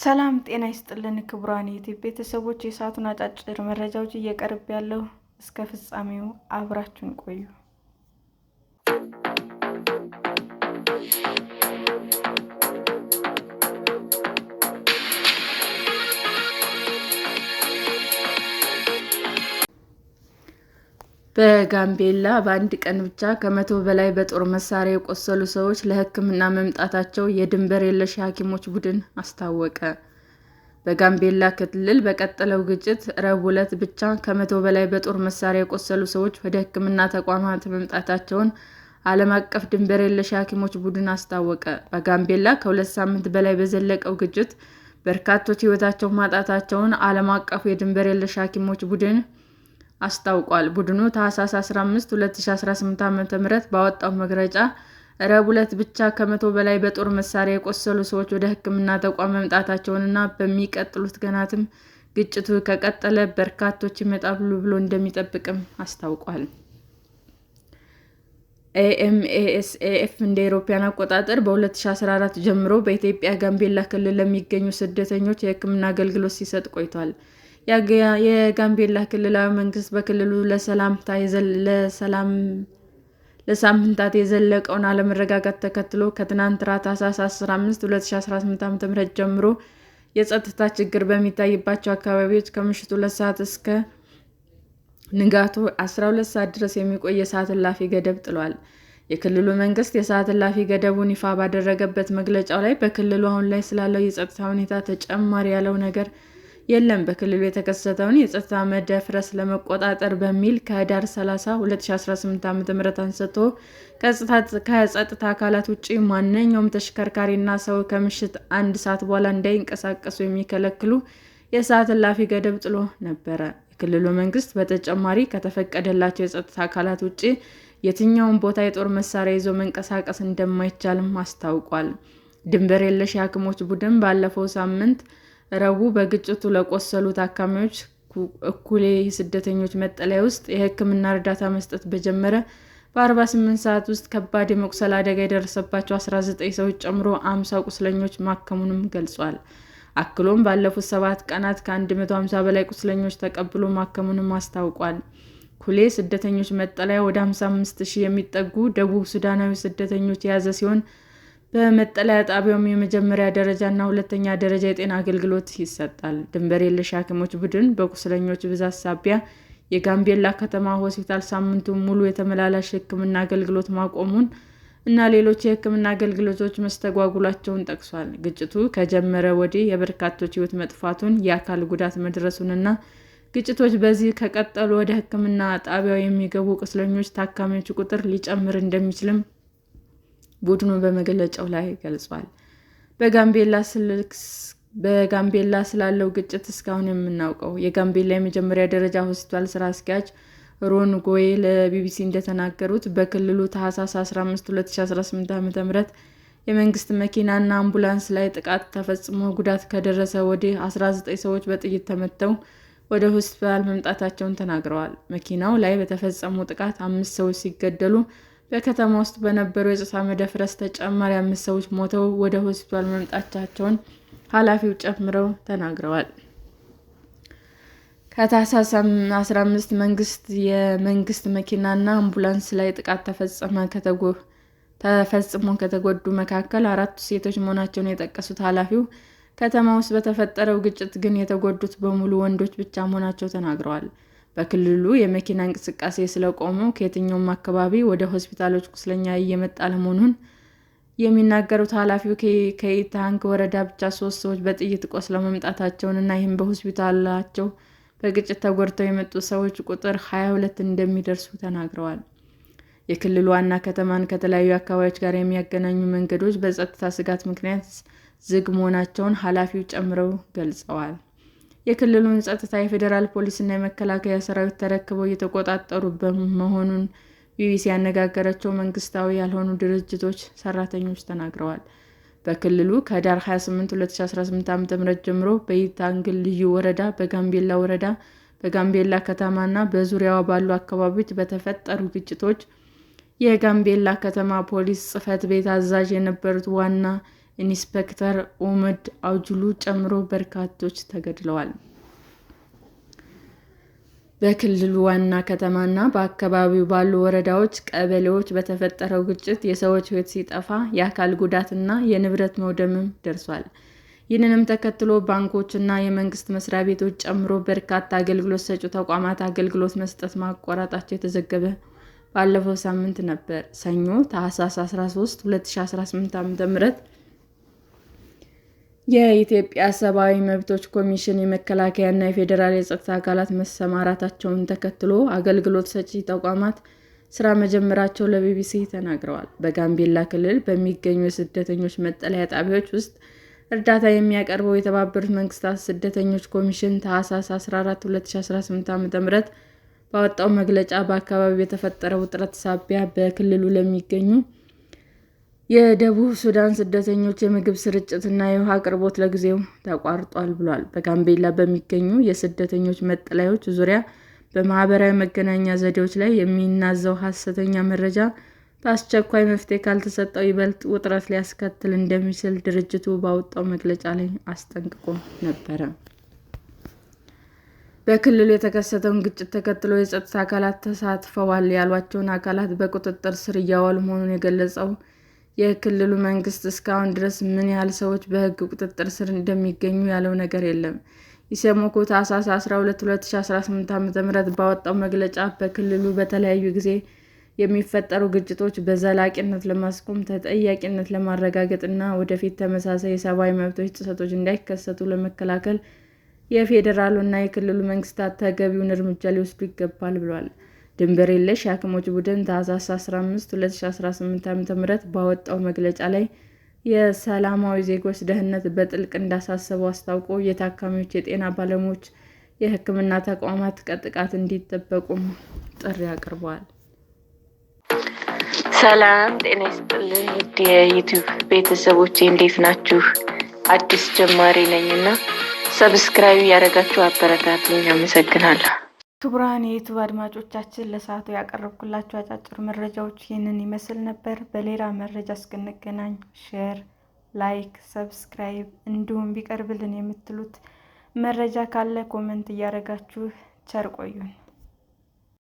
ሰላም ጤና ይስጥልን ክቡራን የዩቲዩብ ቤተሰቦች፣ የሰዓቱን አጫጭር መረጃዎች እየቀርብ ያለው እስከ ፍጻሜው አብራችሁን ቆዩ። በጋምቤላ በአንድ ቀን ብቻ ከ100 በላይ በጦር መሳሪያ የቆሰሉ ሰዎች ለሕክምና መምጣታቸው የድንበር የለሽ የሐኪሞች ቡድን አስታወቀ። በጋምቤላ ክልል በቀጠለው ግጭት ረቡዕ ዕለት ብቻ ከ100 በላይ በጦር መሳሪያ የቆሰሉ ሰዎች ወደ ሕክምና ተቋማት መምጣታቸውን ዓለም አቀፍ ድንበር የለሽ የሐኪሞች ቡድን አስታወቀ። በጋምቤላ ከ2 ሳምንት በላይ በዘለቀው ግጭት በርካቶች ሕይወታቸውን ማጣታቸውን ዓለም አቀፉ የድንበር የለሽ የሐኪሞች ቡድን አስታውቋል። ቡድኑ ታኅሳስ 15 2018 ዓ.ም ባወጣው መግለጫ ረቡዕ ዕለት ብቻ ከ100 በላይ በጦር መሳሪያ የቆሰሉ ሰዎች ወደ ሕክምና ተቋም መምጣታቸውንና በሚቀጥሉት ቀናትም ግጭቱ ከቀጠለ በርካቶች ይመጣሉ ብሎ እንደሚጠብቅም አስታውቋል። ኤምኤስኤፍ እንደ አውሮፓውያን አቆጣጠር በ2014 ጀምሮ በኢትዮጵያ ጋምቤላ ክልል ለሚገኙ ስደተኞች የሕክምና አገልግሎት ሲሰጥ ቆይቷል። የጋምቤላ ክልላዊ መንግስት በክልሉ ለሳምንታት የዘለቀውን አለመረጋጋት ተከትሎ ከትናንት ታኅሳስ 15 2018 ዓ.ም ጀምሮ የጸጥታ ችግር በሚታይባቸው አካባቢዎች ከምሽቱ 2 ሰዓት እስከ ንጋቱ 12 ሰዓት ድረስ የሚቆይ የሰዓት እላፊ ገደብ ጥሏል። የክልሉ መንግስት የሰዓት እላፊ ገደቡን ይፋ ባደረገበት መግለጫው ላይ በክልሉ አሁን ላይ ስላለው የጸጥታ ሁኔታ ተጨማሪ ያለው ነገር የለም። በክልሉ የተከሰተውን የጸጥታ መደፍረስ ለመቆጣጠር በሚል ከህዳር 30 2018 ዓ.ም አንስቶ ከጸጥታ አካላት ውጭ ማንኛውም ተሽከርካሪና ሰው ከምሽት 1 ሰዓት በኋላ እንዳይንቀሳቀሱ የሚከለክሉ የሰዓት እላፊ ገደብ ጥሎ ነበረ። የክልሉ መንግስት በተጨማሪ ከተፈቀደላቸው የጸጥታ አካላት ውጭ የትኛውም ቦታ የጦር መሳሪያ ይዞ መንቀሳቀስ እንደማይቻልም አስታውቋል። ድንበር የለሽ የሐኪሞች ቡድን ባለፈው ሳምንት ረቡዕ በግጭቱ ለቆሰሉ ታካሚዎች እኩሌ የስደተኞች መጠለያ ውስጥ የሕክምና እርዳታ መስጠት በጀመረ በ48 ሰዓት ውስጥ ከባድ የመቁሰል አደጋ የደረሰባቸው 19 ሰዎች ጨምሮ 50 ቁስለኞች ማከሙንም ገልጿል። አክሎም ባለፉት 7 ቀናት ከ150 በላይ ቁስለኞች ተቀብሎ ማከሙንም አስታውቋል። ኩሌ ስደተኞች መጠለያ ወደ 55,000 የሚጠጉ ደቡብ ሱዳናዊ ስደተኞች የያዘ ሲሆን በመጠለያ ጣቢያውም የመጀመሪያ ደረጃ እና ሁለተኛ ደረጃ የጤና አገልግሎት ይሰጣል። ድንበር የለሽ የሐኪሞች ቡድን በቁስለኞች ብዛት ሳቢያ የጋምቤላ ከተማ ሆስፒታል ሳምንቱን ሙሉ የተመላላሽ ሕክምና አገልግሎት ማቆሙን እና ሌሎች የሕክምና አገልግሎቶች መስተጓጉላቸውን ጠቅሷል። ግጭቱ ከጀመረ ወዲህ የበርካቶች ሕይወት መጥፋቱን፣ የአካል ጉዳት መድረሱንና ግጭቶች በዚህ ከቀጠሉ ወደ ሕክምና ጣቢያው የሚገቡ ቁስለኞች ታካሚዎች ቁጥር ሊጨምር እንደሚችልም ቡድኑ በመግለጫው ላይ ገልጿል። በጋምቤላ ስላለው ግጭት እስካሁን የምናውቀው የጋምቤላ የመጀመሪያ ደረጃ ሆስፒታል ስራ አስኪያጅ ሮን ጎዬ ለቢቢሲ እንደተናገሩት በክልሉ ታኅሳስ 15 2018 ዓ.ም የመንግስት መኪናና አምቡላንስ ላይ ጥቃት ተፈጽሞ ጉዳት ከደረሰ ወዲህ 19 ሰዎች በጥይት ተመተው ወደ ሆስፒታል መምጣታቸውን ተናግረዋል። መኪናው ላይ በተፈጸመው ጥቃት 5 ሰዎች ሲገደሉ በከተማ ውስጥ በነበረው የጸጥታ መደፍረስ ተጨማሪ 5 ሰዎች ሞተው ወደ ሆስፒታል መምጣታቸውን ኃላፊው ጨምረው ተናግረዋል። ከታኅሳስ 15 የመንግስት መኪናና አምቡላንስ ላይ ጥቃት ተፈጽሞ ከተጎዱ መካከል 4 ሴቶች መሆናቸውን የጠቀሱት ኃላፊው ከተማ ውስጥ በተፈጠረው ግጭት ግን የተጎዱት በሙሉ ወንዶች ብቻ መሆናቸውን ተናግረዋል። በክልሉ የመኪና እንቅስቃሴ ስለቆመው ከየትኛውም አካባቢ ወደ ሆስፒታሎች ቁስለኛ እየመጣ አለመሆኑን የሚናገሩት ኃላፊው ከኢታንግ ወረዳ ብቻ 3 ሰዎች በጥይት ቆስለው መምጣታቸውን እና ይህም በሆስፒታላቸው በግጭት ተጎድተው የመጡ ሰዎች ቁጥር 22 እንደሚደርሱ ተናግረዋል። የክልሉ ዋና ከተማን ከተለያዩ አካባቢዎች ጋር የሚያገናኙ መንገዶች በጸጥታ ስጋት ምክንያት ዝግ መሆናቸውን ኃላፊው ጨምረው ገልጸዋል። የክልሉን ጸጥታ የፌዴራል ፖሊስና የመከላከያ ሰራዊት ተረክበው እየተቆጣጠሩ መሆኑን ቢቢሲ ያነጋገራቸው መንግስታዊ ያልሆኑ ድርጅቶች ሰራተኞች ተናግረዋል። በክልሉ ከህዳር 28 2018 ዓ.ም ጀምሮ በኢታንግ ልዩ ወረዳ፣ በጋምቤላ ወረዳ፣ በጋምቤላ ከተማ እና በዙሪያዋ ባሉ አካባቢዎች በተፈጠሩ ግጭቶች የጋምቤላ ከተማ ፖሊስ ጽሕፈት ቤት አዛዥ የነበሩት ዋና ኢንስፔክተር ኡመድ አውጁሉ ጨምሮ በርካቶች ተገድለዋል። በክልሉ ዋና ከተማና በአካባቢው ባሉ ወረዳዎች፣ ቀበሌዎች በተፈጠረው ግጭት የሰዎች ሕይወት ሲጠፋ የአካል ጉዳትና የንብረት መውደምም ደርሷል። ይህንንም ተከትሎ ባንኮችና የመንግስት መስሪያ ቤቶች ጨምሮ በርካታ አገልግሎት ሰጪ ተቋማት አገልግሎት መስጠት ማቋረጣቸው የተዘገበ ባለፈው ሳምንት ነበር። ሰኞ ታኅሳስ 13 2018 ዓ.ም የኢትዮጵያ ሰብአዊ መብቶች ኮሚሽን የመከላከያና የፌዴራል የጸጥታ አካላት መሰማራታቸውን ተከትሎ አገልግሎት ሰጪ ተቋማት ስራ መጀመራቸውን ለቢቢሲ ተናግረዋል። በጋምቤላ ክልል በሚገኙ የስደተኞች መጠለያ ጣቢያዎች ውስጥ እርዳታ የሚያቀርበው የተባበሩት መንግስታት ስደተኞች ኮሚሽን ታኅሳስ 14 2018 ዓ.ም ባወጣው መግለጫ በአካባቢው በተፈጠረው ውጥረት ሳቢያ በክልሉ ለሚገኙ የደቡብ ሱዳን ስደተኞች የምግብ ስርጭትና የውሃ አቅርቦት ለጊዜው ተቋርጧል ብሏል። በጋምቤላ በሚገኙ የስደተኞች መጠለያዎች ዙሪያ በማህበራዊ መገናኛ ዘዴዎች ላይ የሚናዛው ሐሰተኛ መረጃ በአስቸኳይ መፍትሄ ካልተሰጠው ይበልጥ ውጥረት ሊያስከትል እንደሚችል ድርጅቱ ባወጣው መግለጫ ላይ አስጠንቅቆ ነበረ። በክልሉ የተከሰተውን ግጭት ተከትሎ የጸጥታ አካላት ተሳትፈዋል ያሏቸውን አካላት በቁጥጥር ስር እያዋሉ መሆኑን የገለጸው የክልሉ መንግስት እስካሁን ድረስ ምን ያህል ሰዎች በሕግ ቁጥጥር ስር እንደሚገኙ ያለው ነገር የለም። ኢሰመኮ ታኅሳስ 12 2018 ዓ.ም ባወጣው መግለጫ በክልሉ በተለያዩ ጊዜ የሚፈጠሩ ግጭቶች በዘላቂነት ለማስቆም፣ ተጠያቂነት ለማረጋገጥ እና ወደፊት ተመሳሳይ የሰብአዊ መብቶች ጥሰቶች እንዳይከሰቱ ለመከላከል የፌዴራሉ እና የክልሉ መንግስታት ተገቢውን እርምጃ ሊወስዱ ይገባል ብሏል። ድንበር የለሽ የሐኪሞች ቡድን ታኅሳስ 15 2018 ዓ.ም ባወጣው መግለጫ ላይ የሰላማዊ ዜጎች ደህንነት በጥልቅ እንዳሳሰበው አስታውቆ የታካሚዎች፣ የጤና ባለሙያዎች፣ የሕክምና ተቋማት ከጥቃት እንዲጠበቁም ጥሪ አቅርበዋል። ሰላም ጤና ይስጥልኝ ውድ የዩቲዩብ ቤተሰቦቼ እንዴት ናችሁ? አዲስ ጀማሪ ነኝና ሰብስክራይብ ያደረጋችሁ አበረታቱኝ። አመሰግናለሁ። ክቡራን የዩቲዩብ አድማጮቻችን ለሰዓቱ ያቀረብኩላችሁ አጫጭር መረጃዎች ይህንን ይመስል ነበር። በሌላ መረጃ እስክንገናኝ ሼር፣ ላይክ፣ ሰብስክራይብ እንዲሁም ቢቀርብልን የምትሉት መረጃ ካለ ኮመንት እያደረጋችሁ ቸር ቆዩን።